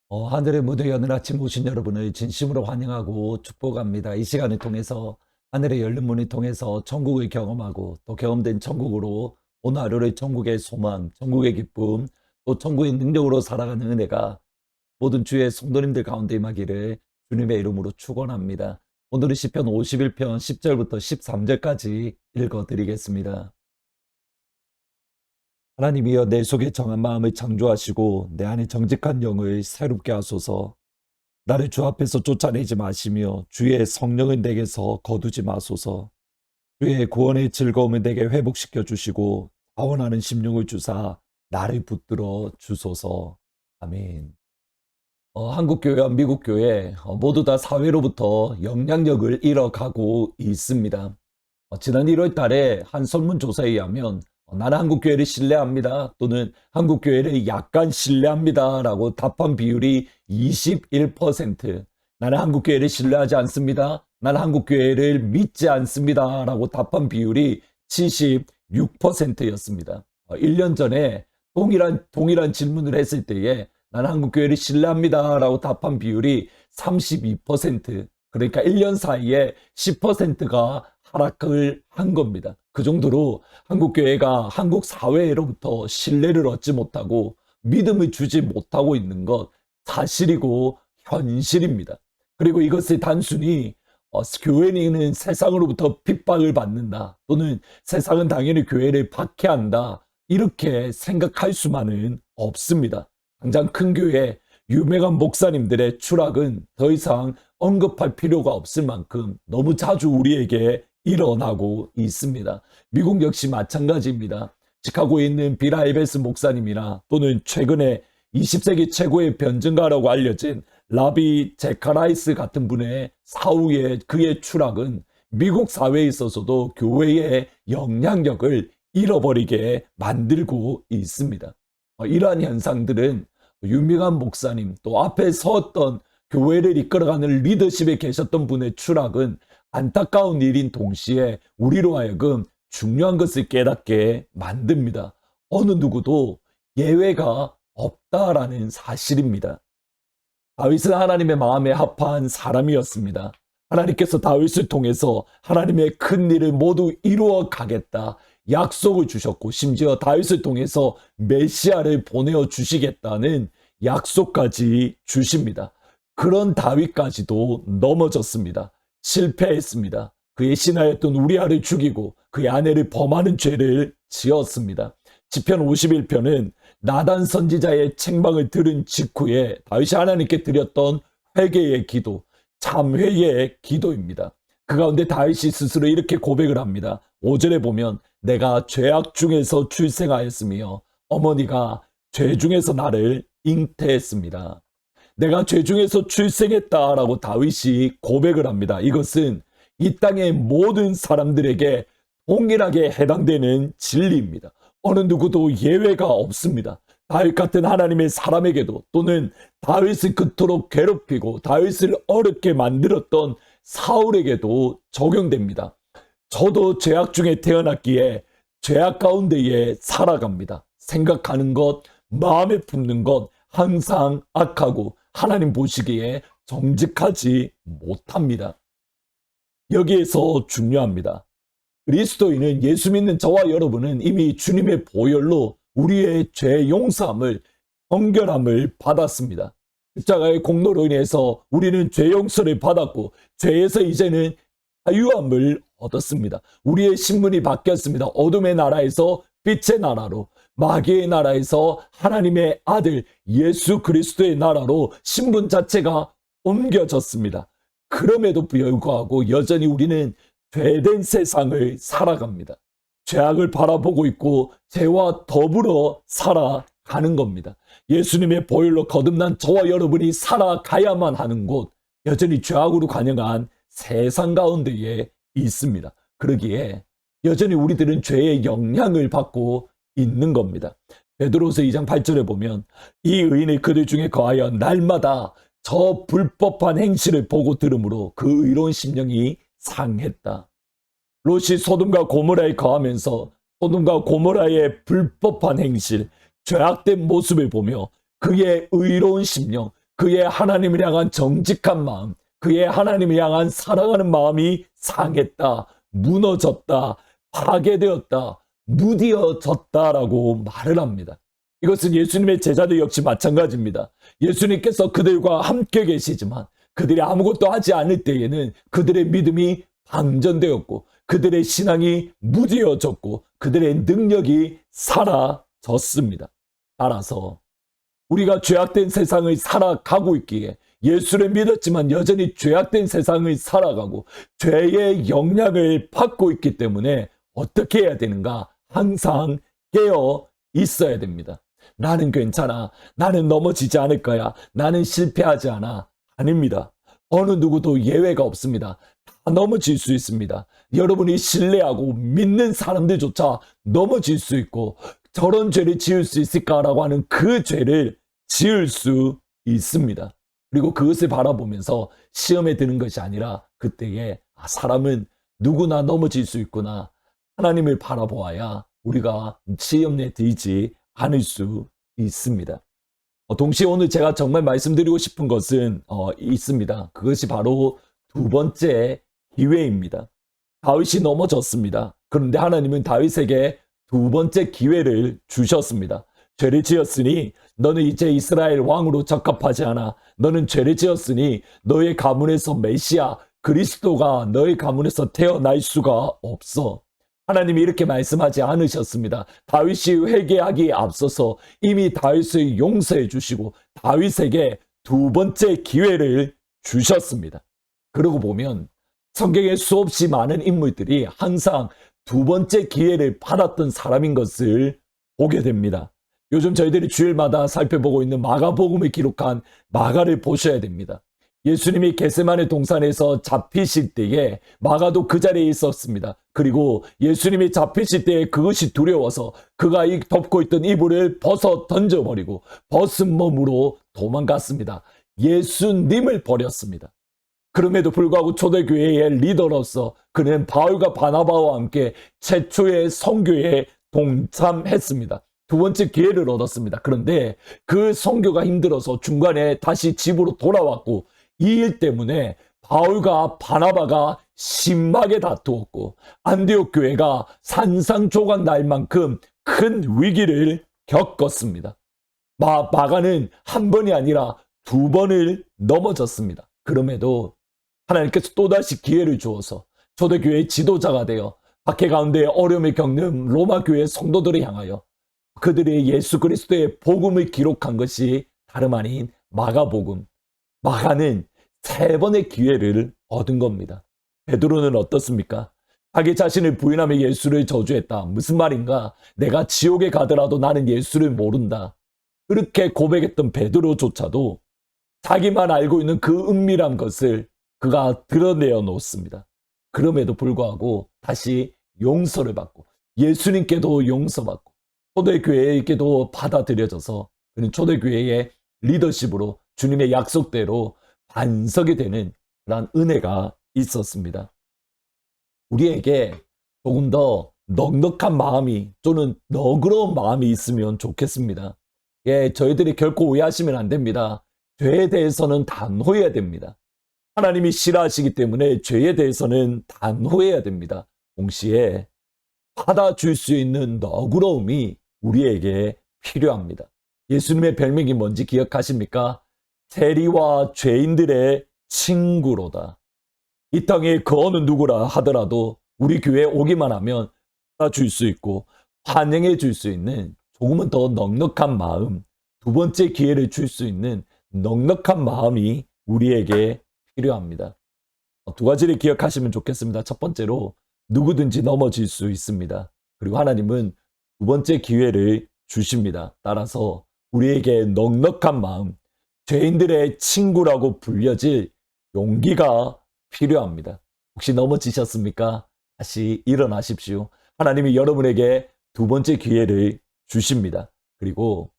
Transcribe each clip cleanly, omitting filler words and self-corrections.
하늘의 무대 여는 아침 오신 여러분을 진심으로 환영하고 축복합니다. 이 시간을 통해서 하늘의 열린 문을 통해서 천국을 경험하고 또 경험된 천국으로 오늘 하루를 천국의 소망, 천국의 기쁨, 또 천국의 능력으로 살아가는 은혜가 모든 주의 성도님들 가운데 임하기를 주님의 이름으로 축원합니다. 오늘은 시편 51편 10절부터 13절까지 읽어드리겠습니다. 하나님이여 내 속에 정한 마음을 창조하시고 내 안에 정직한 영을 새롭게 하소서. 나를 주 앞에서 쫓아내지 마시며 주의 성령을 내게서 거두지 마소서. 주의 구원의 즐거움을 내게 회복시켜 주시고 자원하는 심령을 주사 나를 붙들어 주소서. 아멘. 한국교회와 미국교회 모두 다 사회로부터 영향력을 잃어가고 있습니다. 지난 1월 달에 한 설문조사에 의하면 나는 한국교회를 신뢰합니다 또는 한국교회를 약간 신뢰합니다 라고 답한 비율이 21%, 나는 한국교회를 신뢰하지 않습니다, 나는 한국교회를 믿지 않습니다 라고 답한 비율이 76%였습니다. 1년 전에 동일한 질문을 했을 때에 나는 한국교회를 신뢰합니다 라고 답한 비율이 32%, 그러니까 1년 사이에 10%가 하락을 한 겁니다. 그 정도로 한국교회가 한국 사회로부터 신뢰를 얻지 못하고 믿음을 주지 못하고 있는 것 사실이고 현실입니다. 그리고 이것을 단순히 교회는 세상으로부터 핍박을 받는다 또는 세상은 당연히 교회를 박해한다 이렇게 생각할 수만은 없습니다. 당장 큰 교회 유명한 목사님들의 추락은 더 이상 언급할 필요가 없을 만큼 너무 자주 우리에게 일어나고 있습니다. 미국 역시 마찬가지입니다. 시카고에 있는 빌 하이베스 목사님이나 또는 최근에 20세기 최고의 변증가라고 알려진 라비 제카라이스 같은 분의 사후에 그의 추락은 미국 사회에 있어서도 교회의 영향력을 잃어버리게 만들고 있습니다. 이러한 현상들은 유명한 목사님 또 앞에 섰던 교회를 이끌어가는 리더십에 계셨던 분의 추락은 안타까운 일인 동시에 우리로 하여금 중요한 것을 깨닫게 만듭니다. 어느 누구도 예외가 없다라는 사실입니다. 다윗은 하나님의 마음에 합한 사람이었습니다. 하나님께서 다윗을 통해서 하나님의 큰 일을 모두 이루어 가겠다 약속을 주셨고, 심지어 다윗을 통해서 메시아를 보내어 주시겠다는 약속까지 주십니다. 그런 다윗까지도 넘어졌습니다. 실패했습니다. 그의 신하였던 우리아를 죽이고 그의 아내를 범하는 죄를 지었습니다. 시편 51편은 나단 선지자의 책망을 들은 직후에 다윗이 하나님께 드렸던 회개의 기도, 참회의 기도입니다. 그 가운데 다윗이 스스로 이렇게 고백을 합니다. 5절에 보면 내가 죄악 중에서 출생하였으며 어머니가 죄 중에서 나를 잉태했습니다. 내가 죄 중에서 출생했다라고 다윗이 고백을 합니다. 이것은 이 땅의 모든 사람들에게 동일하게 해당되는 진리입니다. 어느 누구도 예외가 없습니다. 다윗 같은 하나님의 사람에게도 또는 다윗을 그토록 괴롭히고 다윗을 어렵게 만들었던 사울에게도 적용됩니다. 저도 죄악 중에 태어났기에 죄악 가운데에 살아갑니다. 생각하는 것, 마음에 품는 것 항상 악하고 하나님 보시기에 정직하지 못합니다. 여기에서 중요합니다. 그리스도인은, 예수 믿는 저와 여러분은 이미 주님의 보혈로 우리의 죄 용서함을, 정결함을 받았습니다. 십자가의 공로로 인해서 우리는 죄 용서를 받았고 죄에서 이제는 자유함을 얻었습니다. 우리의 신분이 바뀌었습니다. 어둠의 나라에서 빛의 나라로, 마귀의 나라에서 하나님의 아들 예수 그리스도의 나라로 신분 자체가 옮겨졌습니다. 그럼에도 불구하고 여전히 우리는 죄된 세상을 살아갑니다. 죄악을 바라보고 있고 죄와 더불어 살아가는 겁니다. 예수님의 보혈로 거듭난 저와 여러분이 살아가야만 하는 곳, 여전히 죄악으로 관영한 세상 가운데에 있습니다. 그러기에 여전히 우리들은 죄의 영향을 받고 있는 겁니다. 베드로서 2장 8절에 보면 이 의인이 그들 중에 거하여 날마다 저 불법한 행실을 보고 들으므로 그 의로운 심령이 상했다. 롯이 소돔과 고모라에 거하면서 소돔과 고모라의 불법한 행실, 죄악된 모습을 보며 그의 의로운 심령, 그의 하나님을 향한 정직한 마음, 그의 하나님을 향한 사랑하는 마음이 상했다, 무너졌다, 파괴되었다, 무디어졌다라고 말을 합니다. 이것은 예수님의 제자들 역시 마찬가지입니다. 예수님께서 그들과 함께 계시지만 그들이 아무것도 하지 않을 때에는 그들의 믿음이 방전되었고 그들의 신앙이 무디어졌고 그들의 능력이 사라졌습니다. 따라서 우리가 죄악된 세상을 살아가고 있기에 예수를 믿었지만 여전히 죄악된 세상을 살아가고 죄의 영향을 받고 있기 때문에 어떻게 해야 되는가? 항상 깨어 있어야 됩니다. 나는 괜찮아. 나는 넘어지지 않을 거야. 나는 실패하지 않아. 아닙니다. 어느 누구도 예외가 없습니다. 다 넘어질 수 있습니다. 여러분이 신뢰하고 믿는 사람들조차 넘어질 수 있고 저런 죄를 지을 수 있을까라고 하는 그 죄를 지을 수 있습니다. 그리고 그것을 바라보면서 시험에 드는 것이 아니라 그때에 사람은 누구나 넘어질 수 있구나. 하나님을 바라보아야 우리가 시험에 들지 않을 수 있습니다. 동시에 오늘 제가 정말 말씀드리고 싶은 것은 있습니다. 그것이 바로 두 번째 기회입니다. 다윗이 넘어졌습니다. 그런데 하나님은 다윗에게 두 번째 기회를 주셨습니다. 죄를 지었으니 너는 이제 이스라엘 왕으로 적합하지 않아. 너는 죄를 지었으니 너의 가문에서 메시아 그리스도가 너의 가문에서 태어날 수가 없어. 하나님이 이렇게 말씀하지 않으셨습니다. 다윗이 회개하기에 앞서서 이미 다윗을 용서해 주시고 다윗에게 두 번째 기회를 주셨습니다. 그러고 보면 성경에 수없이 많은 인물들이 항상 두 번째 기회를 받았던 사람인 것을 보게 됩니다. 요즘 저희들이 주일마다 살펴보고 있는 마가복음을 기록한 마가를 보셔야 됩니다. 예수님이 겟세마네 동산에서 잡히실 때에 마가도 그 자리에 있었습니다. 그리고 예수님이 잡히실 때에 그것이 두려워서 그가 덮고 있던 이불을 벗어 던져버리고 벗은 몸으로 도망갔습니다. 예수님을 버렸습니다. 그럼에도 불구하고 초대교회의 리더로서 그는 바울과 바나바와 함께 최초의 선교에 동참했습니다. 두 번째 기회를 얻었습니다. 그런데 그 선교가 힘들어서 중간에 다시 집으로 돌아왔고 이 일 때문에 바울과 바나바가 심하게 다투었고 안디옥 교회가 산산조각 날 만큼 큰 위기를 겪었습니다. 마가는 한 번이 아니라 두 번을 넘어졌습니다. 그럼에도 하나님께서 또다시 기회를 주어서 초대교회의 지도자가 되어 박해 가운데 어려움을 겪는 로마 교회 성도들을 향하여 그들의 예수 그리스도의 복음을 기록한 것이 다름 아닌 마가복음. 마가는 세 번의 기회를 얻은 겁니다. 베드로는 어떻습니까? 자기 자신을 부인하며 예수를 저주했다. 무슨 말인가? 내가 지옥에 가더라도 나는 예수를 모른다. 그렇게 고백했던 베드로조차도 자기만 알고 있는 그 은밀한 것을 그가 드러내어 놓습니다. 그럼에도 불구하고 다시 용서를 받고 예수님께도 용서받고 초대교회에게도 받아들여져서 그는 초대교회의 리더십으로 주님의 약속대로 반석이 되는 그런 은혜가 있었습니다. 우리에게 조금 더 넉넉한 마음이 또는 너그러운 마음이 있으면 좋겠습니다. 예, 저희들이 결코 오해하시면 안 됩니다. 죄에 대해서는 단호해야 됩니다. 하나님이 싫어하시기 때문에 죄에 대해서는 단호해야 됩니다. 동시에 받아줄 수 있는 너그러움이 우리에게 필요합니다. 예수님의 별명이 뭔지 기억하십니까? 세리와 죄인들의 친구로다. 이 땅에 그 어느 누구라 하더라도 우리 교회에 오기만 하면 받아줄 수 있고 환영해 줄 수 있는 조금은 더 넉넉한 마음, 두 번째 기회를 줄 수 있는 넉넉한 마음이 우리에게 필요합니다. 두 가지를 기억하시면 좋겠습니다. 첫 번째로 누구든지 넘어질 수 있습니다. 그리고 하나님은 두 번째 기회를 주십니다. 따라서 우리에게 넉넉한 마음, 죄인들의 친구라고 불려질 용기가 필요합니다. 혹시 넘어지셨습니까? 다시 일어나십시오. 하나님이 여러분에게 두 번째 기회를 주십니다. 그리고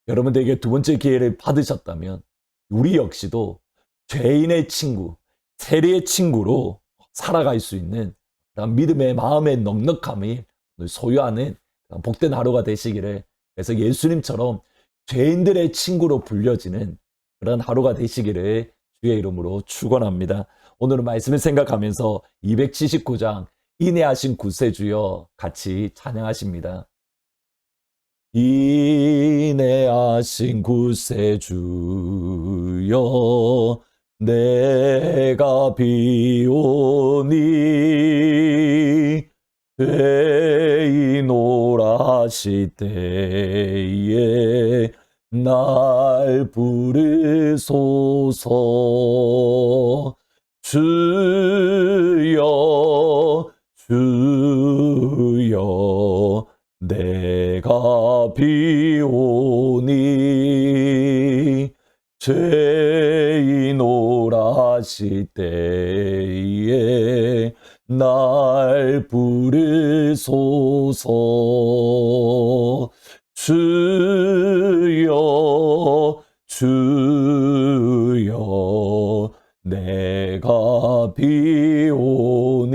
여러분들에게 두 번째 기회를 받으셨다면 우리 역시도 죄인의 친구, 세리의 친구로 살아갈 수 있는 믿음의 마음의 넉넉함이 소유하는 복된 하루가 되시기를, 그래서 예수님처럼 죄인들의 친구로 불려지는 그런 하루가 되시기를 주의 이름으로 축원합니다. 오늘은 말씀을 생각하면서 279장 인내하신 구세주여 같이 찬양하십니다. 인내하신 구세주여 내가 비오니 죄인오라 하실 때에 날 부르소서. 주여 주여 내가 비오니 죄인오라 하실 때에 날 부르소서. 주여 주여 내가 비오니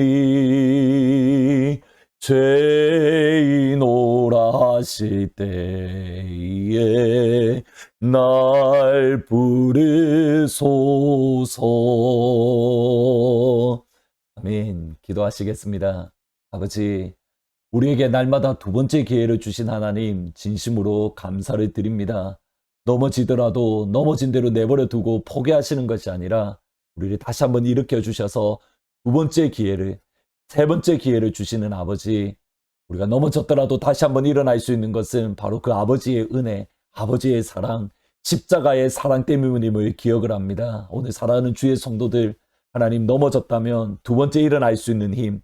죄인오라 하실 때에 날 부르소서. 아멘. 기도하시겠습니다. 아버지, 우리에게 날마다 두 번째 기회를 주신 하나님 진심으로 감사를 드립니다. 넘어지더라도 넘어진 대로 내버려 두고 포기하시는 것이 아니라 우리를 다시 한번 일으켜 주셔서 두 번째 기회를, 세 번째 기회를 주시는 아버지, 우리가 넘어졌더라도 다시 한번 일어날 수 있는 것은 바로 그 아버지의 은혜, 아버지의 사랑, 십자가의 사랑 때문임을 기억을 합니다. 오늘 사랑하는 주의 성도들, 하나님 넘어졌다면 두 번째 일어날 수 있는 힘,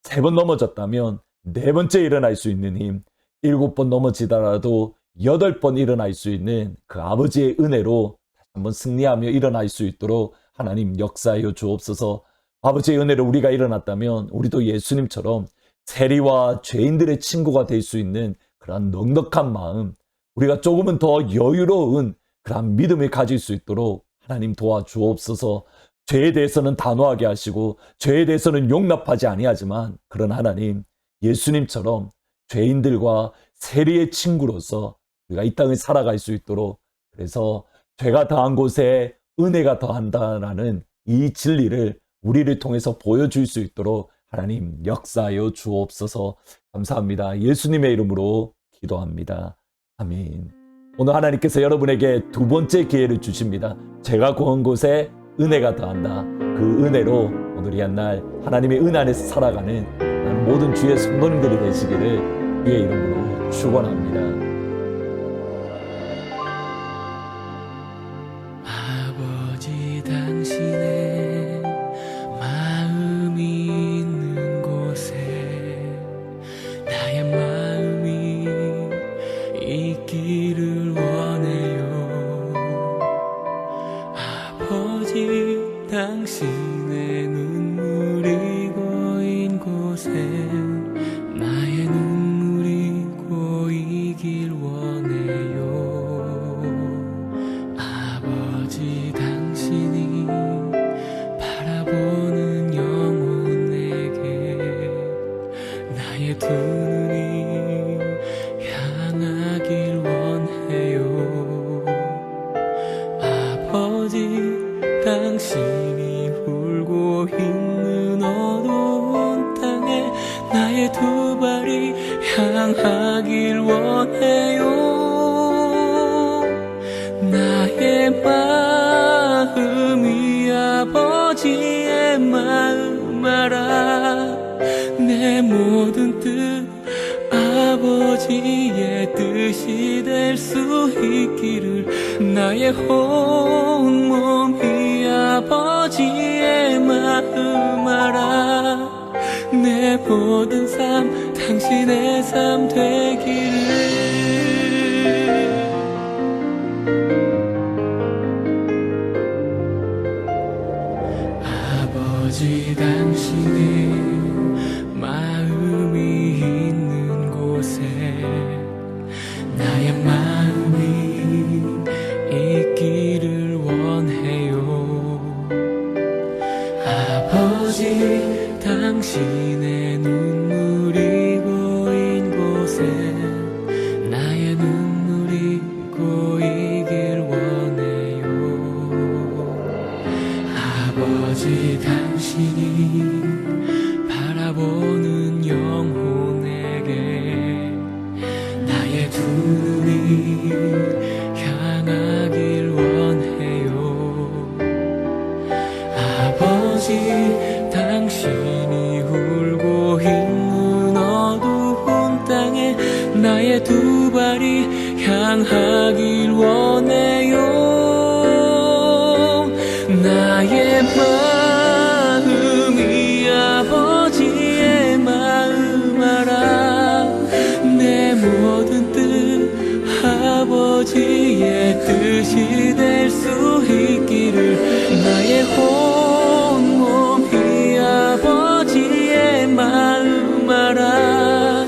세 번 넘어졌다면 네 번째 일어날 수 있는 힘, 7번 넘어지더라도 8번 일어날 수 있는 그 아버지의 은혜로 다시 한번 승리하며 일어날 수 있도록 하나님 역사하여 주옵소서. 아버지의 은혜로 우리가 일어났다면 우리도 예수님처럼 세리와 죄인들의 친구가 될 수 있는 그러한 넉넉한 마음, 우리가 조금은 더 여유로운 그러한 믿음을 가질 수 있도록 하나님 도와주옵소서. 죄에 대해서는 단호하게 하시고 죄에 대해서는 용납하지 아니하지만, 그런 하나님, 예수님처럼 죄인들과 세리의 친구로서 우리가 이 땅을 살아갈 수 있도록, 그래서 죄가 더한 곳에 은혜가 더한다라는 이 진리를 우리를 통해서 보여줄 수 있도록 하나님 역사하여 주옵소서. 감사합니다. 예수님의 이름으로 기도합니다. 아멘. 오늘 하나님께서 여러분에게 두 번째 기회를 주십니다. 죄가 고한 곳에 은혜가 더한다. 그 은혜로 오늘 이 한날 하나님의 은 안에서 살아가는 모든 주의 성도님들이 되시기를 주의 이름으로 축원합니다. 아버지, 당신의 마음이 있는 곳에 나의 마음이 있기를 원해요. 아버지, 당신의 눈물이 고인 곳에 나의 눈물이 고이길 원해요. 아버지, 당신이 바라보는 영혼에게 나의 두 눈이 향하길 원해요. 아버지, 당신이 울고 있는 어두운 땅에 나의 두 발이 향하길 원해요. 나의 마음이 아버지의 마음 알아. 내 모든 뜻 아버지의 뜻이 될 수 있기를, 나의 온몸이 아버지의 마음 알아. 내 모든 삶 당신의 삶 되기를. 아버지, 당신의 마음이 있는 곳에 나의 마음이 있기를 원해요. 아버지, 당신의 눈물이 고인 곳에 나의 눈물이 고이길 원해요. 아버지 당신이 바라보는 영혼에게 나의 두 눈이 향하길 원해요. 아버지 당신이 울고 있는 어두운 땅에 나의 두 발이 향하길 원해요. 나의 마음이 아버지의 마음 알아. 내 모든 뜻 아버지의 뜻이 될 수 있기를. 나의 온몸이 아버지의 마음 알아.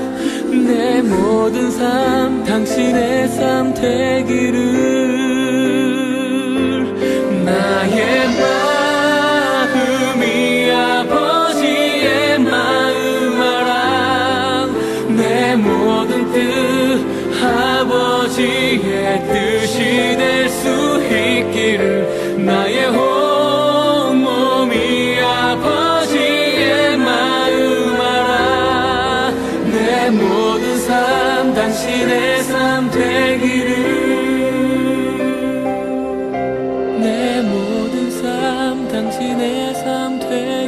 내 모든 삶 당신의 삶 되기를. 나의 마음이 아버지의 마음 알아. 내 모든 뜻 아버지의 뜻이 될 수 있기를. 나의 온몸이 아버지의 마음 알아. 내 모든 삶 당신의 삶 되기를. 내 모든 삶 당신의 삶 되기를.